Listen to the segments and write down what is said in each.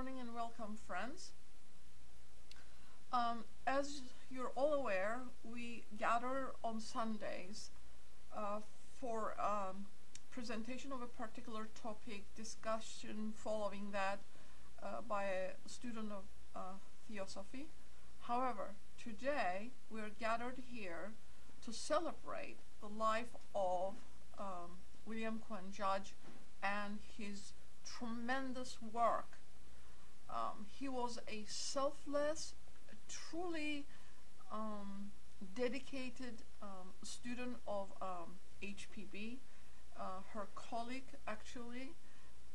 morning and welcome, friends. As you're all aware, we gather on Sundays for presentation of a particular topic, discussion following that by a student of Theosophy. However, today we're gathered here to celebrate the life of William Cohen Judge and his tremendous work. He was a selfless, truly dedicated student of HPB, her colleague actually,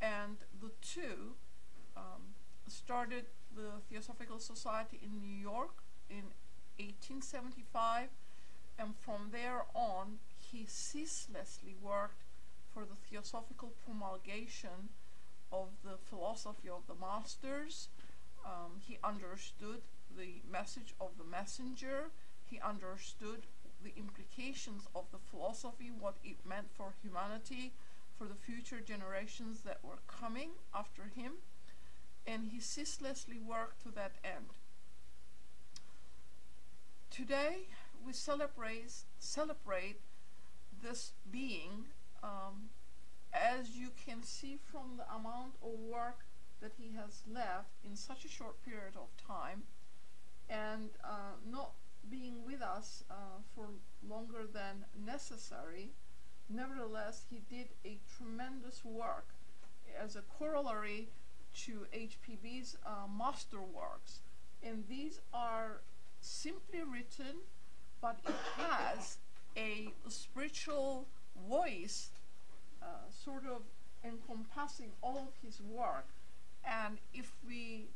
and the two started the Theosophical Society in New York in 1875, and from there on he ceaselessly worked for the theosophical promulgation of the philosophy of the masters. He understood the message of the messenger. He understood the implications of the philosophy, what it meant for humanity, for the future generations that were coming after him, and he ceaselessly worked to that end. Today we celebrate this being. As you can see from the amount of work that he has left in such a short period of time, and not being with us for longer than necessary, nevertheless he did a tremendous work as a corollary to HPB's masterworks, and these are simply written, but it has a spiritual voice sort of encompassing all of his work. And if we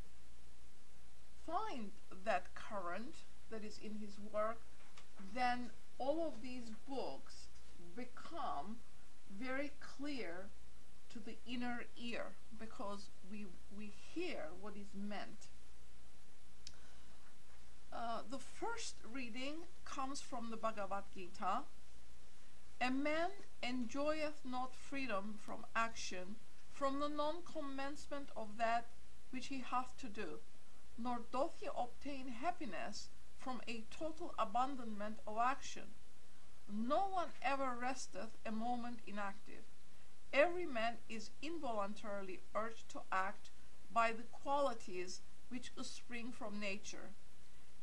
find that current that is in his work, then all of these books become very clear to the inner ear, because we hear what is meant. The first reading comes from the Bhagavad-Gita. A man enjoyeth not freedom from action, from the non-commencement of that which he hath to do, nor doth he obtain happiness from a total abandonment of action. No one ever resteth a moment inactive. Every man is involuntarily urged to act by the qualities which spring from nature.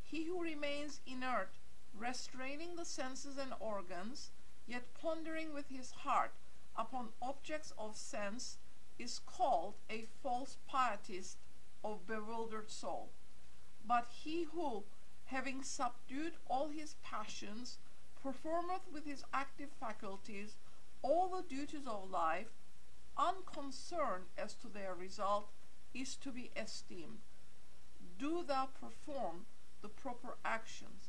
He who remains inert, restraining the senses and organs, yet pondering with his heart upon objects of sense, is called a false pietist of bewildered soul. But he who, having subdued all his passions, performeth with his active faculties all the duties of life, unconcerned as to their result, is to be esteemed. Do thou perform the proper actions.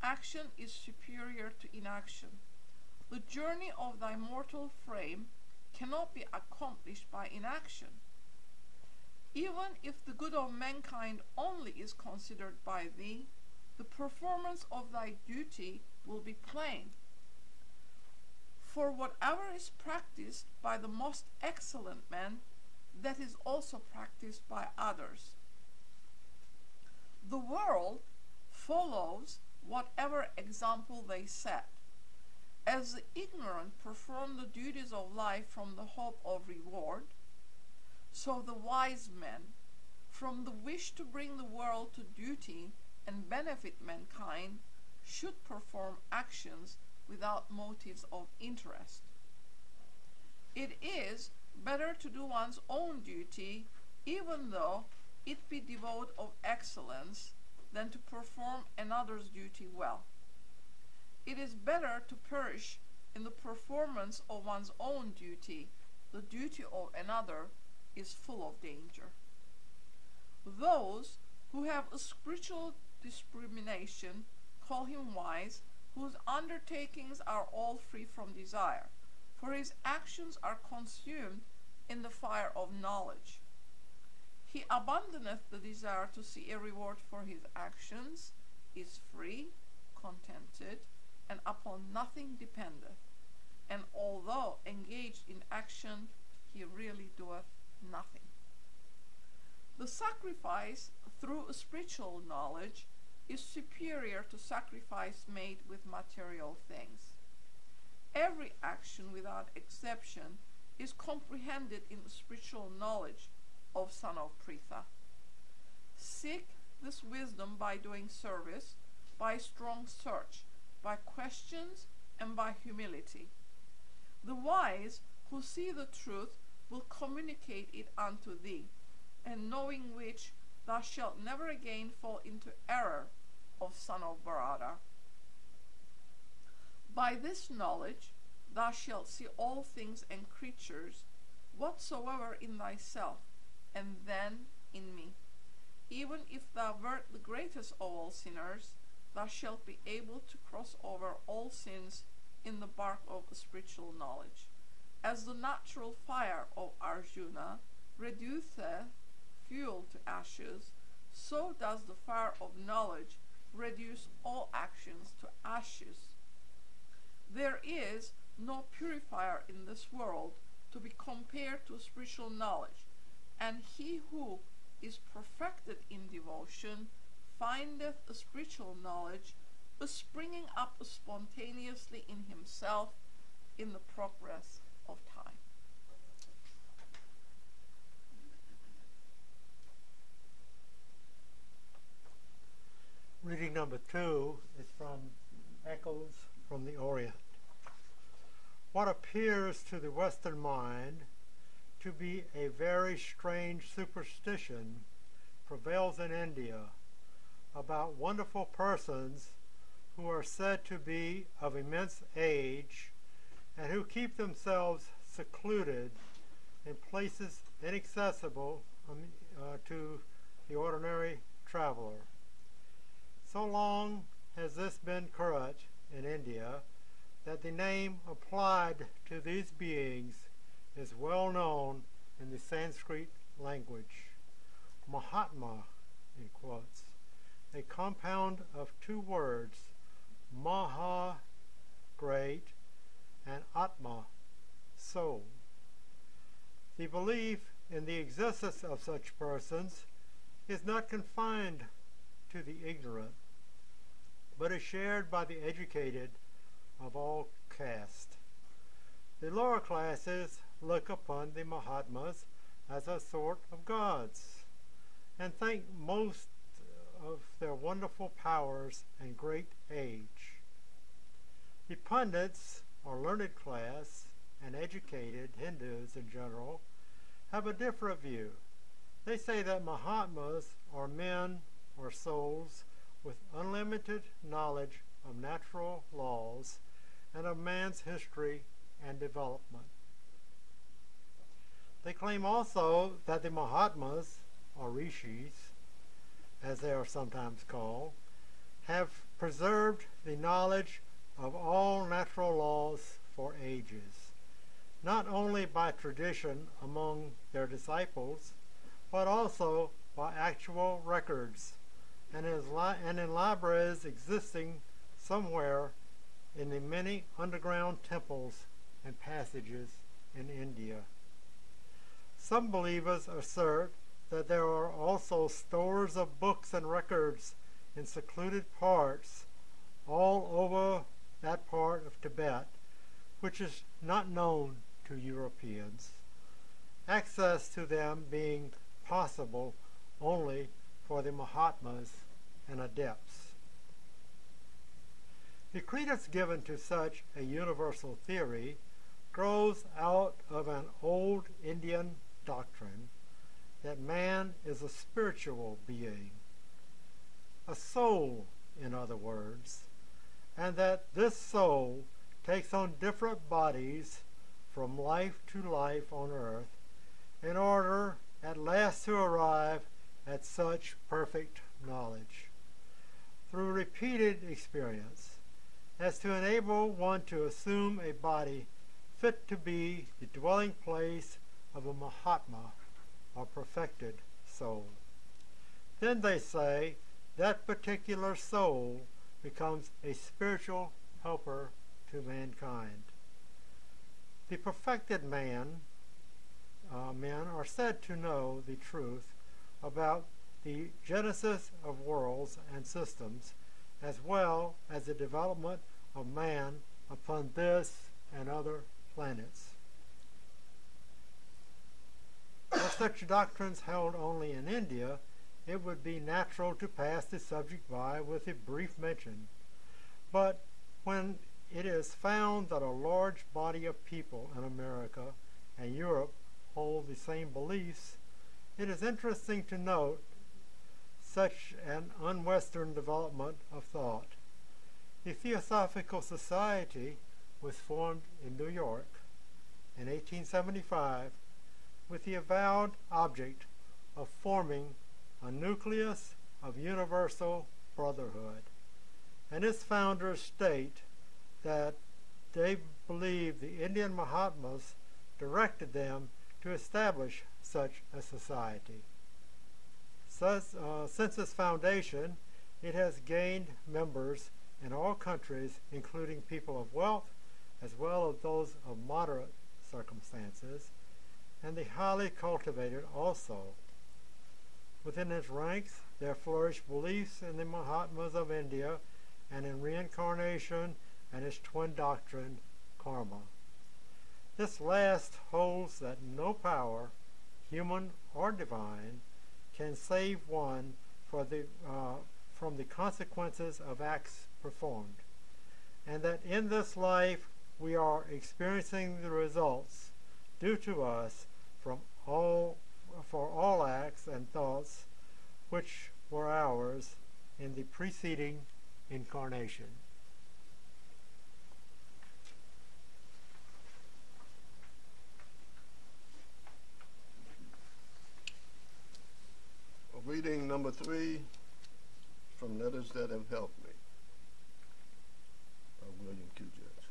Action is superior to inaction. The journey of thy mortal frame cannot be accomplished by inaction. Even if the good of mankind only is considered by thee, the performance of thy duty will be plain. For whatever is practiced by the most excellent men, that is also practiced by others. The world follows whatever example they set. As the ignorant perform the duties of life from the hope of reward, so the wise men, from the wish to bring the world to duty and benefit mankind, should perform actions without motives of interest. It is better to do one's own duty, even though it be devoid of excellence, than to perform another's duty well. It is better to perish in the performance of one's own duty. The duty of another is full of danger. Those who have a spiritual discrimination call him wise, whose undertakings are all free from desire, for his actions are consumed in the fire of knowledge. He abandoneth the desire to see a reward for his actions, is free, contented, and upon nothing dependeth, and although engaged in action, he really doeth nothing. The sacrifice through spiritual knowledge is superior to sacrifice made with material things. Every action without exception is comprehended in the spiritual knowledge of son of Pritha. Seek this wisdom by doing service, by strong search, by questions, and by humility. The wise who see the truth will communicate it unto thee, and knowing which thou shalt never again fall into error, of son of Bharata. By this knowledge thou shalt see all things and creatures whatsoever in thyself, and then in me. Even if thou wert the greatest of all sinners, thou shalt be able to cross over all sins in the bark of spiritual knowledge. As the natural fire of Arjuna reduceth fuel to ashes, so does the fire of knowledge reduce all actions to ashes. There is no purifier in this world to be compared to spiritual knowledge, and he who is perfected in devotion findeth a spiritual knowledge springing up spontaneously in himself in the progress of time. Reading number 2 is from Echoes from the Orient. What appears to the Western mind to be a very strange superstition prevails in India about wonderful persons who are said to be of immense age and who keep themselves secluded in places inaccessible to the ordinary traveler. So long has this been current in India that the name applied to these beings is well known in the Sanskrit language. Mahatma, in quotes, a compound of two words, Maha, great, and Atma, soul. The belief in the existence of such persons is not confined to the ignorant, but is shared by the educated of all castes. The lower classes look upon the Mahatmas as a sort of gods, and think most of their wonderful powers and great age. The pundits, or learned class, and educated Hindus in general, have a different view. They say that Mahatmas are men or souls with unlimited knowledge of natural laws and of man's history and development. They claim also that the Mahatmas, or rishis, as they are sometimes called, have preserved the knowledge of all natural laws for ages, not only by tradition among their disciples, but also by actual records and in libraries existing somewhere in the many underground temples and passages in India. Some believers assert that there are also stores of books and records in secluded parts all over that part of Tibet, which is not known to Europeans, access to them being possible only for the Mahatmas and adepts. The credence given to such a universal theory grows out of an old Indian doctrine that man is a spiritual being, a soul, in other words, and that this soul takes on different bodies from life to life on earth in order at last to arrive at such perfect knowledge through repeated experience as to enable one to assume a body fit to be the dwelling place of a Mahatma, or perfected soul. Then they say that particular soul becomes a spiritual helper to mankind. The perfected men are said to know the truth about the genesis of worlds and systems, as well as the development of man upon this and other planets. Were such doctrines held only in India, it would be natural to pass the subject by with a brief mention. But when it is found that a large body of people in America and Europe hold the same beliefs, it is interesting to note such an un-Western development of thought. The Theosophical Society was formed in New York in 1875 with the avowed object of forming a nucleus of universal brotherhood. And its founders state that they believe the Indian Mahatmas directed them to establish such a society. Since its foundation, it has gained members in all countries, including people of wealth, as well as those of moderate circumstances, and the highly cultivated also. Within its ranks, there flourish beliefs in the Mahatmas of India and in reincarnation and its twin doctrine, karma. This last holds that no power, human or divine, can save one from the consequences of acts performed, and that in this life we are experiencing the results due to us for all acts and thoughts which were ours in the preceding incarnation. Reading number 3 from Letters That Have Helped Me by William Q. Judge.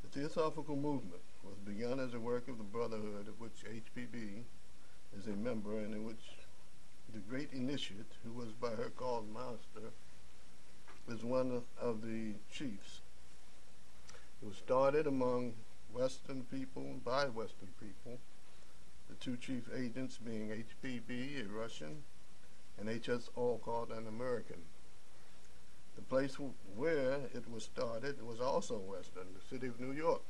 The Theosophical movement was begun as a work of the Brotherhood, of which HPB is a member, and in which the great initiate, who was by her called Master, is one of the chiefs. It was started among Western people, by Western people, the two chief agents being HPB, a Russian, and HS Olcott, an American. The place where it was started was also Western, the city of New York.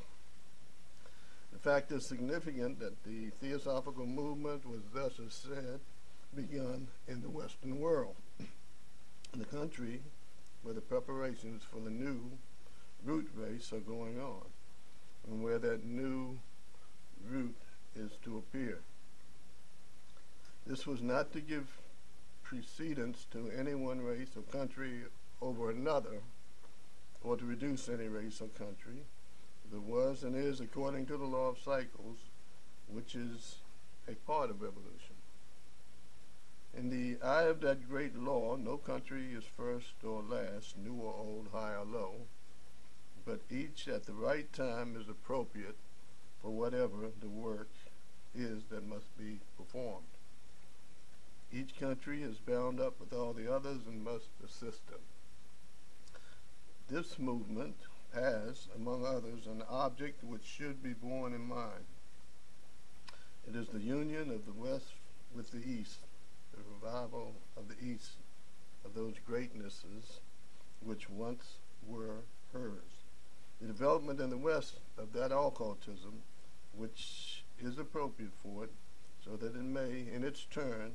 The fact is significant that the Theosophical movement was thus, as said, begun in the Western world, in the country where the preparations for the new root race are going on, and where that new root is to appear. This was not to give precedence to any one race or country over another, or to reduce any race or country. It was and is according to the law of cycles, which is a part of evolution. In the eye of that great law, no country is first or last, new or old, high or low, but each at the right time is appropriate for whatever the work is that must be performed. Each country is bound up with all the others and must assist them. This movement has, among others, an object which should be borne in mind. It is the union of the West with the East, the revival of the East, of those greatnesses which once were hers. The development in the West of that occultism, which is appropriate for it, so that it may, in its turn,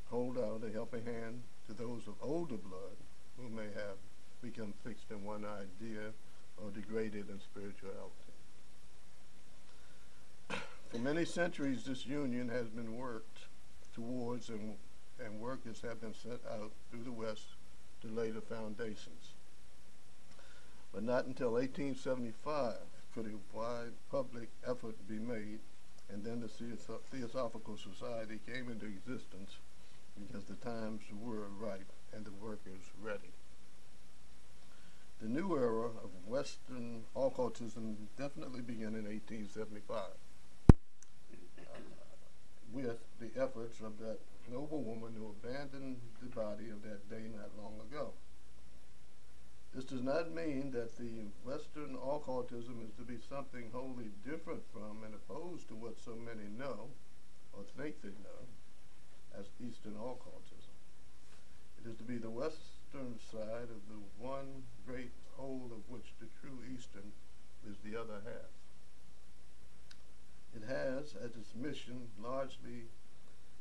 hold out a helping hand to those of older blood who may have become fixed in one idea or degraded in spirituality. For many centuries, this union has been worked towards, and workers have been sent out through the West to lay the foundations. But not until 1875 could a wide public effort be made, and then the Theosophical Society came into existence because the times were ripe and the workers ready. The new era of Western occultism definitely began in 1875 with the efforts of that noble woman who abandoned the body of that day not long ago. This does not mean that the Western occultism is to be something wholly different from and opposed to what so many know or think they know. Eastern occultism. It is to be the Western side of the one great whole of which the true Eastern is the other half. It has, as its mission, largely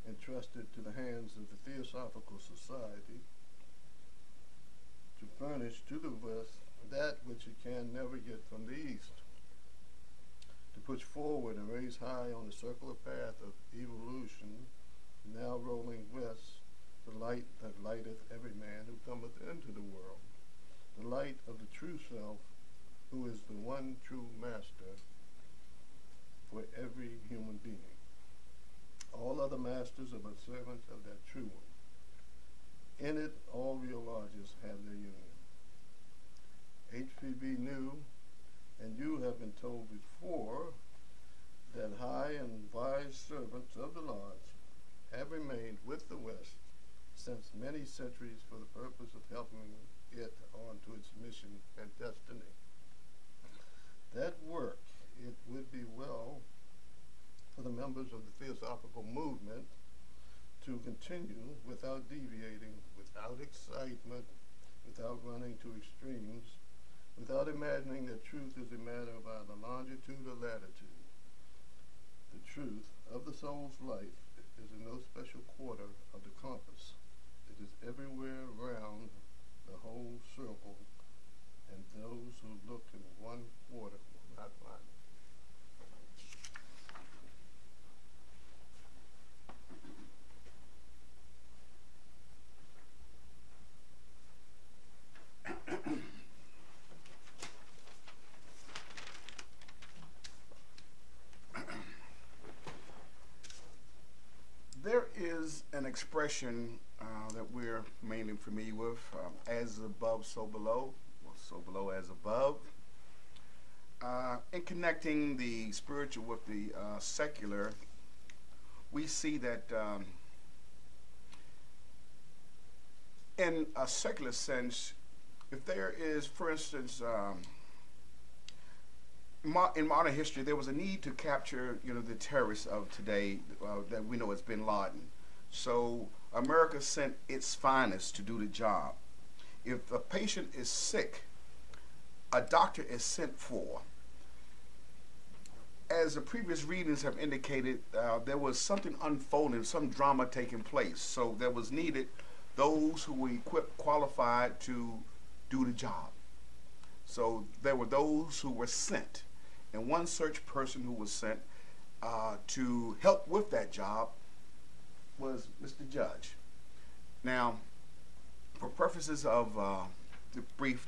entrusted to the hands of the Theosophical Society to furnish to the West that which it can never get from the East, to push forward and raise high on the circular path of evolution, now rolling west, the light that lighteth every man who cometh into the world, the light of the true self, who is the one true master for every human being. All other masters are but servants of that true one. In it, all real lodges have their union. HPB knew, and you have been told before, that high and wise servants of the lodge have remained with the West since many centuries for the purpose of helping it on to its mission and destiny. That work, it would be well for the members of the Theosophical movement to continue without deviating, without excitement, without running to extremes, without imagining that truth is a matter of either longitude or latitude. The truth of the soul's life is in no special quarter of the compass. It is everywhere round the whole circle, and those who look in one quarter will not find it. There is an expression that we're mainly familiar with, as above, so below, or so below as above. In connecting the spiritual with the secular, we see that in a secular sense, if there is, for instance, in modern history, there was a need to capture, the terrorists of today that we know as Bin Laden. So America sent its finest to do the job. If a patient is sick, a doctor is sent for. As the previous readings have indicated, there was something unfolding, some drama taking place. So there was needed those who were equipped, qualified to do the job. So there were those who were sent. And one such person who was sent to help with that job was Mr. Judge. Now, for purposes of the brief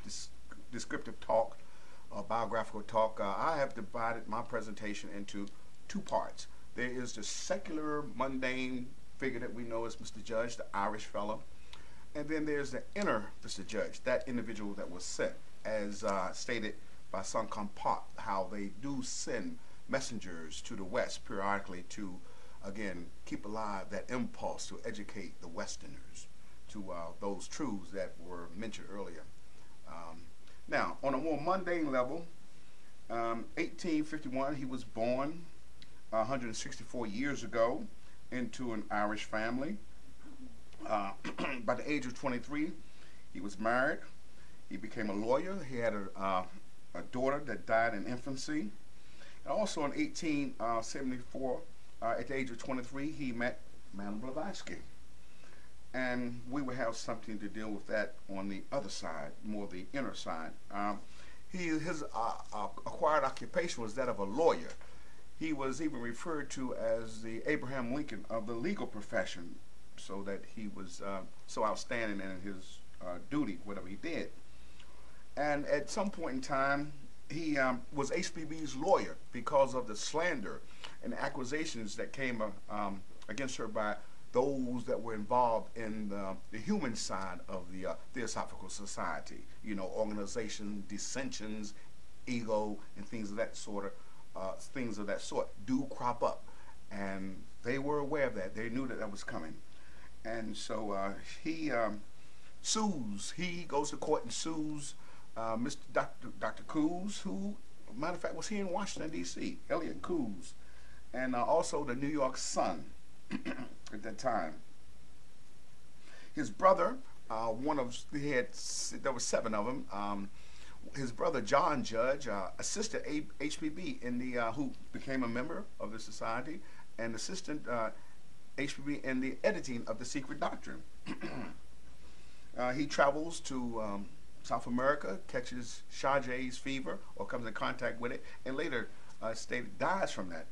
descriptive talk, biographical talk, I have divided my presentation into two parts. There is the secular, mundane figure that we know as Mr. Judge, the Irish fellow. And then there's the inner Mr. Judge, that individual that was sent, as stated by Sankampat, how they do send messengers to the West periodically to, again, keep alive that impulse to educate the Westerners to those truths that were mentioned earlier. Now, on a more mundane level, 1851, he was born 164 years ago into an Irish family. By the age of 23, he was married. He became a lawyer. He had a daughter that died in infancy. And also in 1874, at the age of 23, he met Madame Blavatsky. And we will have something to deal with that on the other side, more the inner side. His acquired occupation was that of a lawyer. He was even referred to as the Abraham Lincoln of the legal profession, so that he was so outstanding in his duty, whatever he did. And at some point in time, he was HPB's lawyer because of the slander and accusations that came against her by those that were involved in the human side of the Theosophical Society. Organization, dissensions, ego, and things of that sort. Do crop up, and they were aware of that. They knew that was coming, and so he sues. He goes to court and sues Mr. Dr. Coos, who, matter of fact, was here in Washington, D.C., Elliot Coos, and also the New York Sun at that time. His brother, there were 7 of them. His brother John Judge assisted HPB in the who became a member of the society and assisted HPB in the editing of the Secret Doctrine. He travels to South America, catches Shah-Ja's fever or comes in contact with it, and later dies from that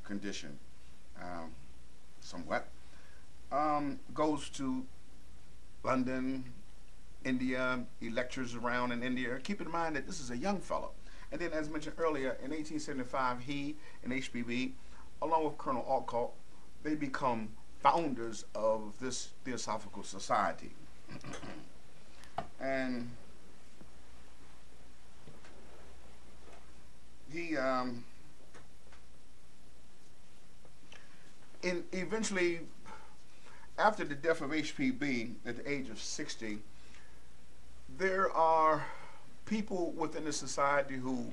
condition somewhat. Goes to London, India. He lectures around in India. Keep in mind that this is a young fellow. And then, as mentioned earlier, in 1875, he and HPB, along with Colonel Alcott, they become founders of this Theosophical Society. And he eventually, after the death of HPB at the age of 60, there are people within the society who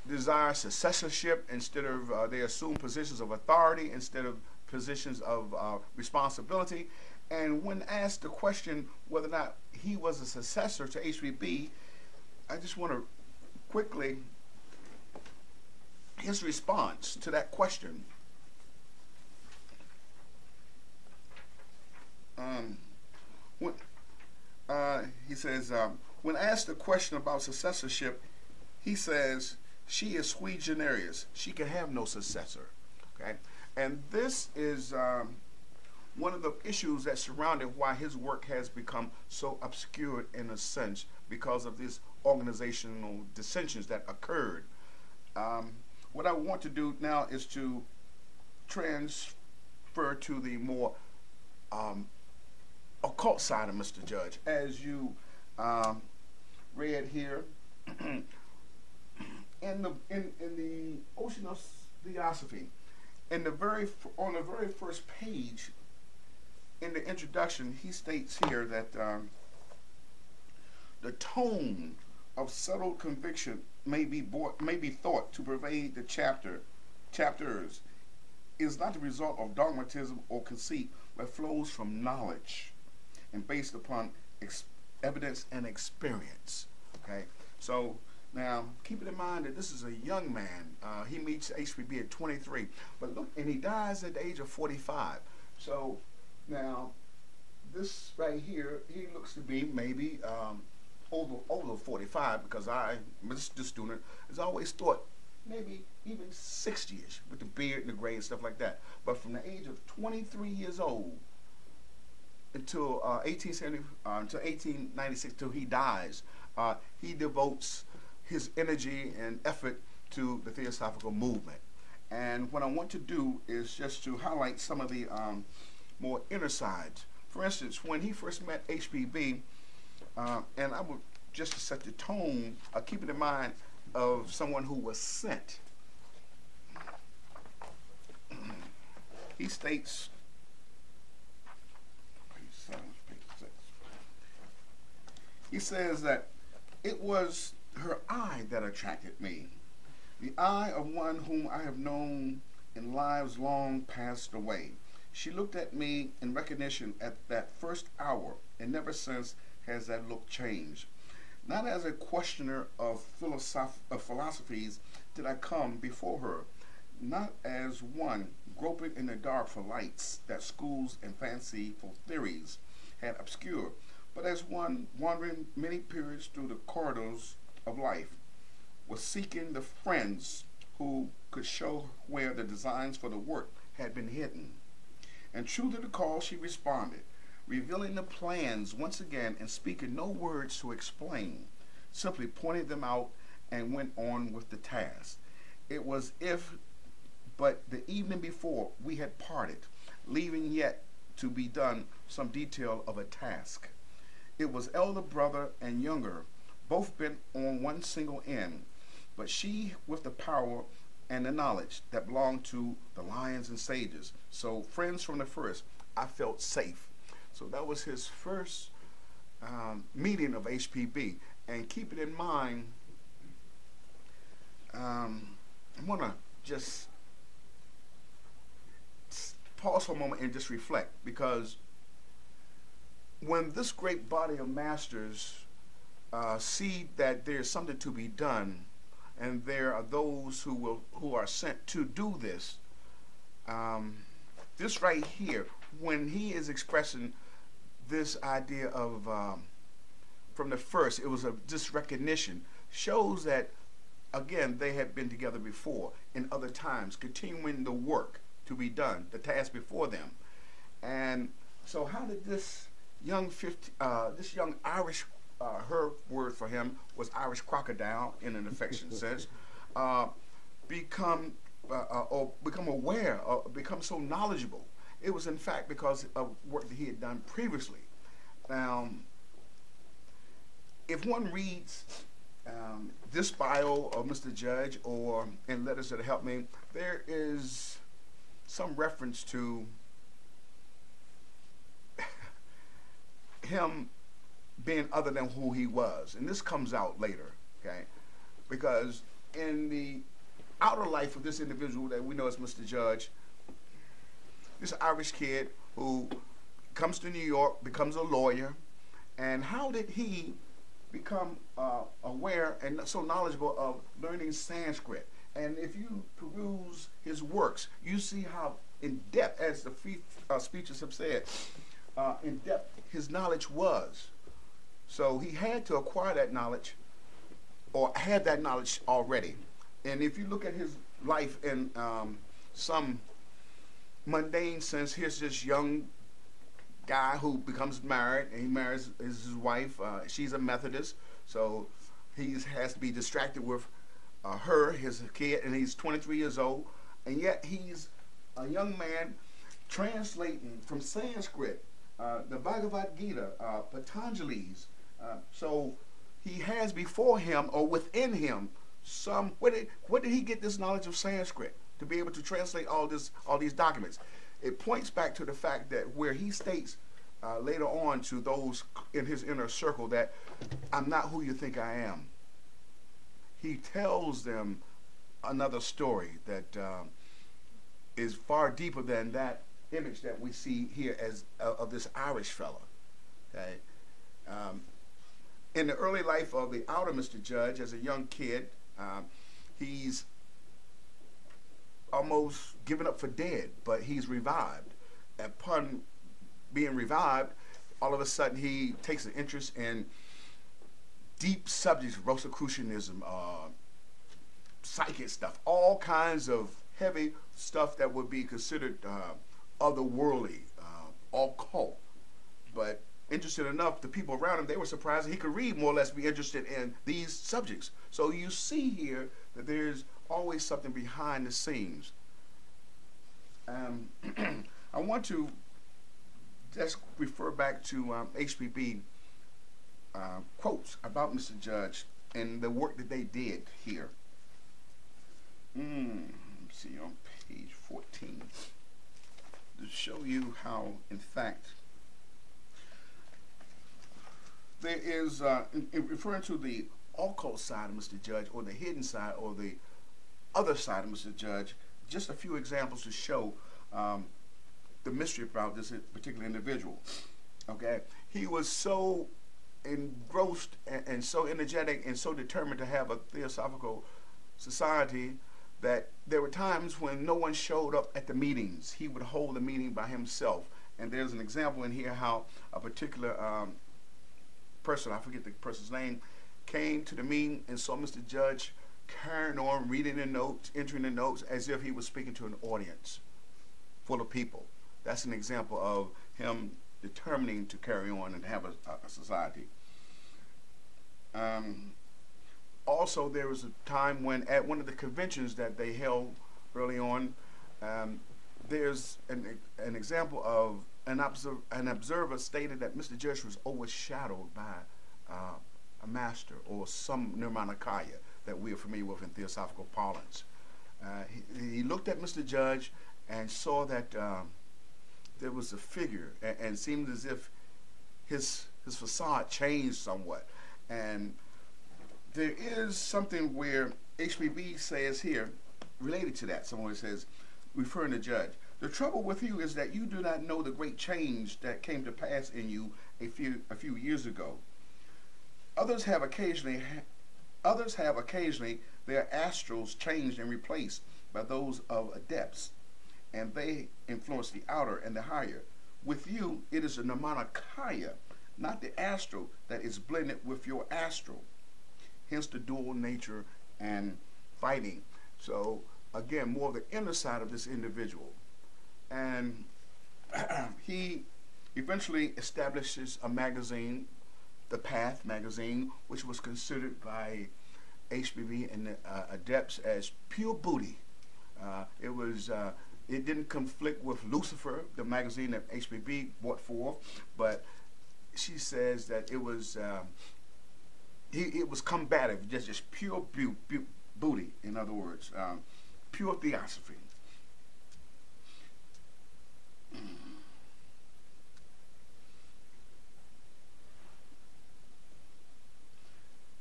desire successorship instead of, they assume positions of authority instead of positions of responsibility. And when asked the question whether or not he was a successor to HPB, I just want to quickly, his response to that question. He says, when asked the question about successorship, he says, she is sui generis. She can have no successor. Okay? And this is one of the issues that surrounded why his work has become so obscured in a sense because of these organizational dissensions that occurred. What I want to do now is to transfer to the more occult side of Mr. Judge. As you read here, in the Ocean of Theosophy, on the very first page, in the introduction, he states here that the tone of settled conviction may be thought to pervade the chapters is not the result of dogmatism or conceit, but flows from knowledge and based upon evidence and experience. Okay, so now keep it in mind that this is a young man. He meets HPB at 23, but look, and he dies at the age of 45. So now this right here, he looks to be maybe over 45, because Mr. Student has always thought maybe even 60-ish with the beard and the gray and stuff like that. But from the age of 23 years old until 1896, till he dies, he devotes his energy and effort to the Theosophical movement. And what I want to do is just to highlight some of the more inner sides. For instance, when he first met HPB, and I would just to set the tone, keep it in mind of someone who was sent. He states, he says that it was her eye that attracted me, the eye of one whom I have known in lives long passed away. She looked at me in recognition at that first hour, and never since has that look changed. Not as a questioner of philosophies did I come before her, not as one groping in the dark for lights that schools and fanciful theories had obscured, but as one wandering many periods through the corridors of life, was seeking the friends who could show where the designs for the work had been hidden. And true to the call, she responded, revealing the plans once again and speaking no words to explain, simply pointed them out and went on with the task. It was but the evening before we had parted, leaving yet to be done some detail of a task. It was elder brother and younger, both bent on one single end, but she with the power and the knowledge that belonged to the lions and sages. So friends from the first, I felt safe. So that was his first meeting of HPB. And keep it in mind, I want to just pause for a moment and just reflect, because when this great body of masters see that there's something to be done, and there are those who are sent to do this, this right here, when he is expressing this idea of from the first, it was this recognition, shows that again they had been together before in other times, continuing the work to be done, the task before them. And so how did this young Irish, her word for him was Irish crocodile in an affectionate sense, become aware, become so knowledgeable? It was in fact because of work that he had done previously. Now, if one reads this bio of Mr. Judge or in Letters That Help Me, there is some reference to him being other than who he was. And this comes out later, okay? Because in the outer life of this individual that we know as Mr. Judge, this Irish kid who comes to New York, becomes a lawyer, and how did he become aware and so knowledgeable of learning Sanskrit? And if you peruse his works, you see how in depth, as the speeches have said, in depth his knowledge was. So he had to acquire that knowledge, or had that knowledge already. And if you look at his life in some mundane sense, here's this young guy who becomes married, and he marries his wife. She's a Methodist, so he has to be distracted with her, his kid, and he's 23 years old, and yet he's a young man translating from Sanskrit the Bhagavad-Gita, Patanjali's. So he has before him or within him some. Where did he get this knowledge of Sanskrit to be able to translate all these documents? It points back to the fact that where he states later on to those in his inner circle that I'm not who you think I am. He tells them another story that is far deeper than that image that we see here as of this Irish fella. Okay, in the early life of the outer Mr. Judge, as a young kid, he's almost given up for dead, but he's revived. Upon being revived, all of a sudden he takes an interest in deep subjects, Rosicrucianism, psychic stuff, all kinds of heavy stuff that would be considered otherworldly, occult. But interested enough, the people around him, they were surprised that he could read, more or less be interested in these subjects. So you see here that there's always something behind the scenes. I want to just refer back to HPB quotes about Mr. Judge and the work that they did here. Let's see, on page 14, to show you how, in fact, there is, in referring to the occult side of Mr. Judge, or the hidden side, or the other side of Mr. Judge, just a few examples to show the mystery about this particular individual. Okay, he was so engrossed and so energetic and so determined to have a theosophical society that there were times when no one showed up at the meetings. He would hold the meeting by himself. And there's an example in here how a particular person, I forget the person's name, came to the meeting and saw Mr. Judge carrying on, reading the notes, entering the notes, as if he was speaking to an audience full of people. That's an example of him determining to carry on and have a society. Also, there was a time when at one of the conventions that they held early on, there's an example of an observer stated that Mr. Judge was overshadowed by a master or some Nirmanakaya that we are familiar with in theosophical parlance. He looked at Mr. Judge and saw that there was a figure, and seemed as if his facade changed somewhat. And there is something where HPB says here, related to that, someone says, referring to Judge, The trouble with you is that you do not know the great change that came to pass in you a few years ago. Others have occasionally their astrals changed and replaced by those of adepts, and they influence the outer and the higher. With you, it is the Nirmanakaya, not the astral, that is blended with your astral. Hence the dual nature and fighting. So again, more of the inner side of this individual. And he eventually establishes a magazine, The Path magazine, which was considered by HPB and the adepts as pure booty. It didn't conflict with Lucifer, the magazine that HPB brought forth, but she says that it was combative, just pure booty. In other words, pure theosophy.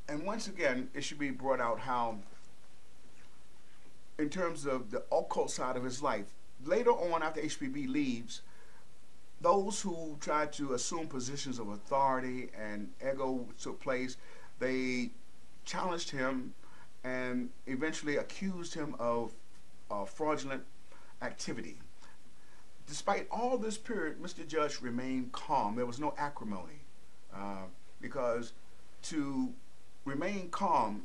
And once again, it should be brought out how, in terms of the occult side of his life, later on after HPB leaves, those who tried to assume positions of authority and ego took place, they challenged him and eventually accused him of fraudulent activity. Despite all this period, Mr. Judge remained calm. There was no acrimony, because to remain calm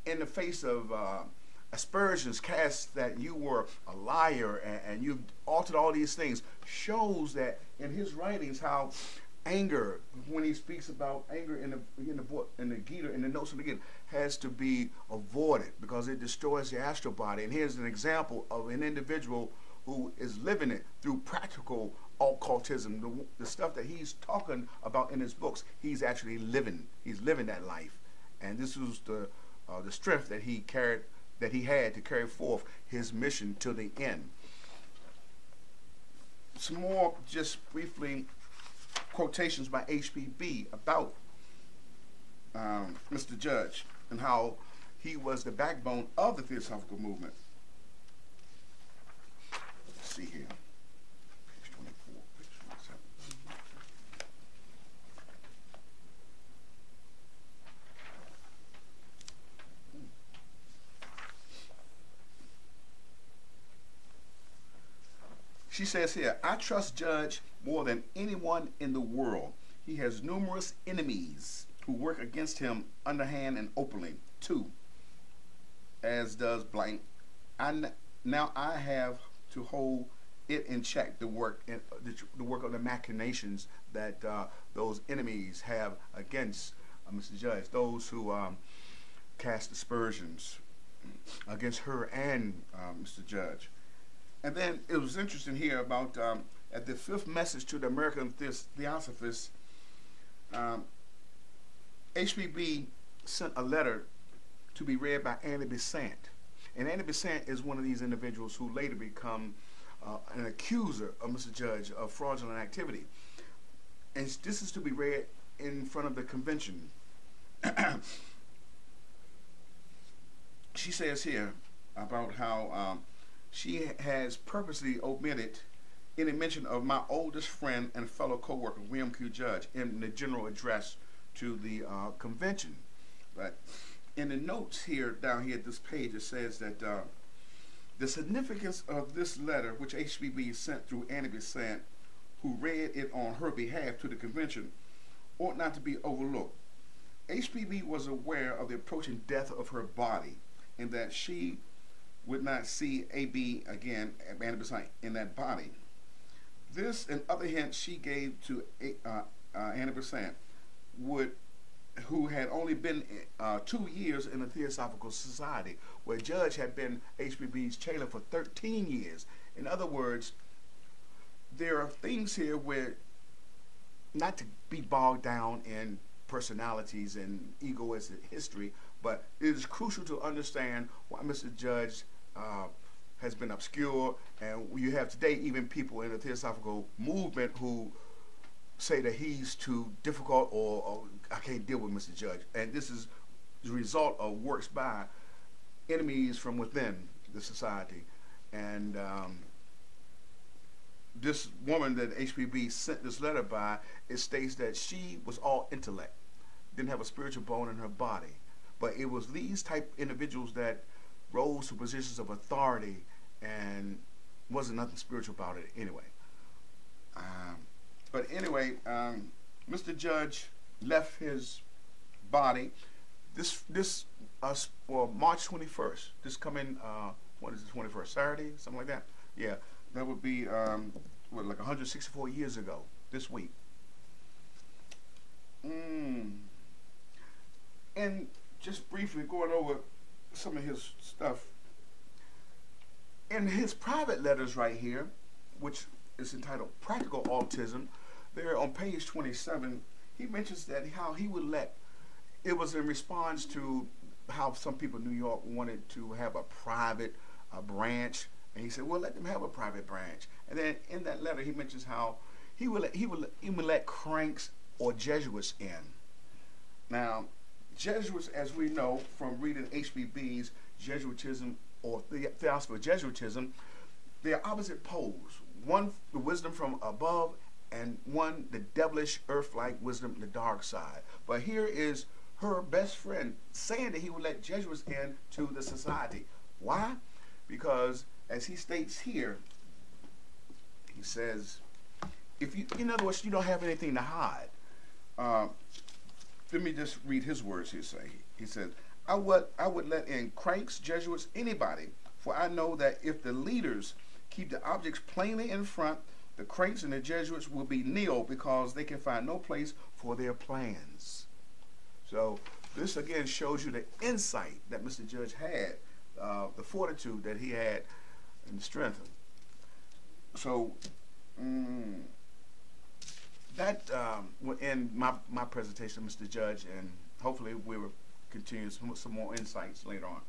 in the face of aspersions cast that you were a liar and you've altered all these things shows that in his writings how anger, when he speaks about anger in the book, in the Gita, in the notes of the Gita, has to be avoided because it destroys the astral body. And here's an example of an individual who is living it through practical occultism. The stuff that he's talking about in his books, he's actually living. He's living that life, and this was the strength that he had to carry forth his mission to the end. Some more, just briefly, quotations by HPB about Mr. Judge and how he was the backbone of the Theosophical movement. Let's see here. Page 24, page 27. She says here, I trust Judge more than anyone in the world. He has numerous enemies who work against him underhand and openly. 2, as does blank. Now I have to hold it in check, the work of the machinations that those enemies have against Mr. Judge, those who cast aspersions against her and Mr. Judge. And then it was interesting here about at the 5th message to the American Theosophists, HPB sent a letter to be read by Annie Besant. And Annie Besant is one of these individuals who later become an accuser of Mr. Judge of fraudulent activity. And this is to be read in front of the convention. She says here about how she has purposely omitted any mention of my oldest friend and fellow co-worker, William Q. Judge, in the general address to the convention. But in the notes here, down here at this page, it says that the significance of this letter, which HPB sent through Annie Besant, who read it on her behalf to the convention, ought not to be overlooked. HPB was aware of the approaching death of her body and that she would not see AB again, Annie Besant, in that body. This and other hints she gave to Annie Besant, who had only been 2 years in the Theosophical Society, where Judge had been HPB's chela for 13 years. In other words, there are things here where, not to be bogged down in personalities and egoistic history, but it is crucial to understand why Mr. Judge has been obscure, and you have today even people in the Theosophical movement who say that he's too difficult or I can't deal with Mr. Judge. And this is the result of works by enemies from within the society. And this woman that HPB sent this letter by, it states that she was all intellect, didn't have a spiritual bone in her body. But it was these type individuals that rose to positions of authority and wasn't nothing spiritual about it anyway. But anyway, Mr. Judge left his body this March 21st. This coming, what is the 21st? Saturday? Something like that? Yeah, that would be, like 164 years ago, this week. And just briefly going over some of his stuff. In his private letters right here, which is entitled Practical Autism, there on page 27, he mentions that how he would let, it was in response to how some people in New York wanted to have a private branch, and he said, well, let them have a private branch. And then in that letter, he mentions how he would let cranks or Jesuits in. Now, Jesuits, as we know from reading HBB's Jesuitism or Theosophy of Jesuitism, they are opposite poles. One, the wisdom from above, and one, the devilish, earth-like wisdom, the dark side. But here is her best friend saying that he would let Jesuits in to the society. Why? Because, as he states here, he says, if you, in other words, you don't have anything to hide. Let me just read his words here. He said, I would let in cranks, Jesuits, anybody, for I know that if the leaders keep the objects plainly in front, the cranks and the Jesuits will be nil because they can find no place for their plans. So this again shows you the insight that Mr. Judge had, the fortitude that he had, and the strength. So that will end my presentation, Mr. Judge, and hopefully we will continue some more insights later on.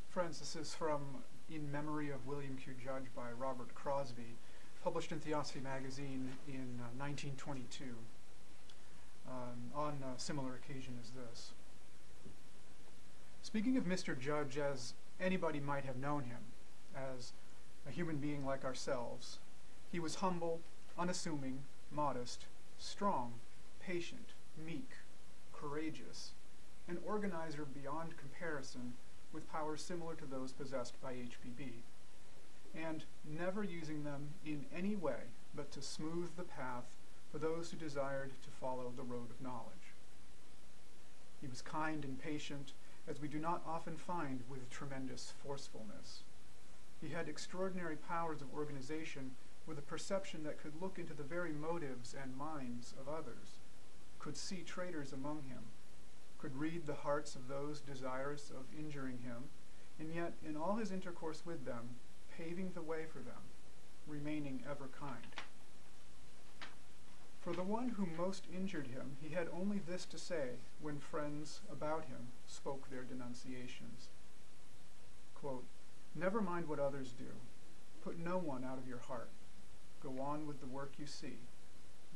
Friends, this is from In Memory of William Q. Judge by Robert Crosby, published in Theosophy magazine in 1922, on a similar occasion as this. Speaking of Mr. Judge as anybody might have known him, as a human being like ourselves, he was humble, unassuming, modest, strong, patient, meek, courageous, an organizer beyond comparison with powers similar to those possessed by HPB, and never using them in any way but to smooth the path for those who desired to follow the road of knowledge. He was kind and patient, as we do not often find with tremendous forcefulness. He had extraordinary powers of organization with a perception that could look into the very motives and minds of others, could see traitors among him, could read the hearts of those desirous of injuring him, and yet in all his intercourse with them, paving the way for them, remaining ever kind. For the one who most injured him, he had only this to say when friends about him spoke their denunciations. Quote, "Never mind what others do. Put no one out of your heart. Go on with the work you see.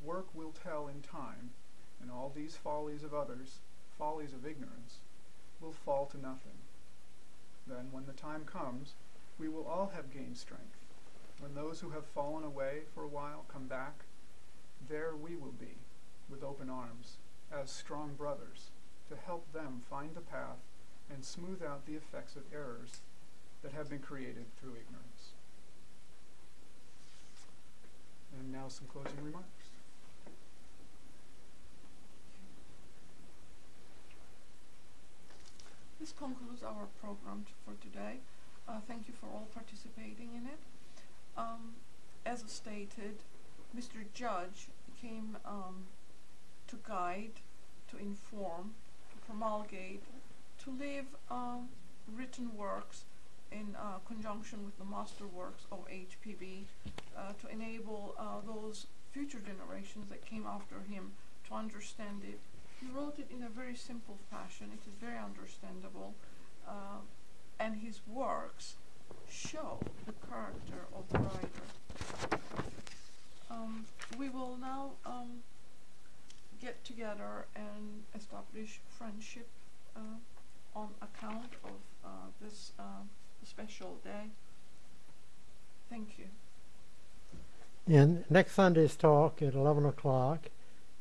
Work will tell in time, and all these follies of others, follies of ignorance, will fall to nothing. Then, when the time comes, we will all have gained strength. When those who have fallen away for a while come back, there we will be, with open arms, as strong brothers, to help them find the path and smooth out the effects of errors that have been created through ignorance." And now some closing remarks. This concludes our program for today. Thank you for all participating in it. As stated, Mr. Judge came to guide, to inform, to promulgate, to leave written works in conjunction with the master works of HPB to enable those future generations that came after him to understand it. He wrote it in a very simple fashion. It is very understandable, and his works show the character of the writer. We will now get together and establish friendship on account of this special day. Thank you. And next Sunday's talk at 11 o'clock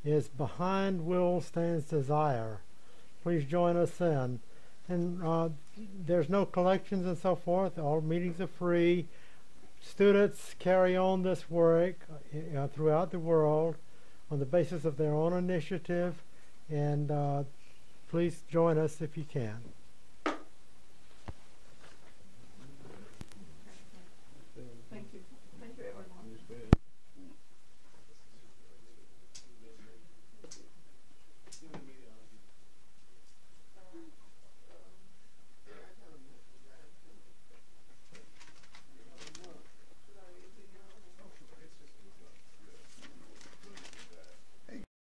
is Behind Will Stands Desire. Please join us then. And there's no collections and so forth. All meetings are free. Students carry on this work throughout the world on the basis of their own initiative. And please join us if you can.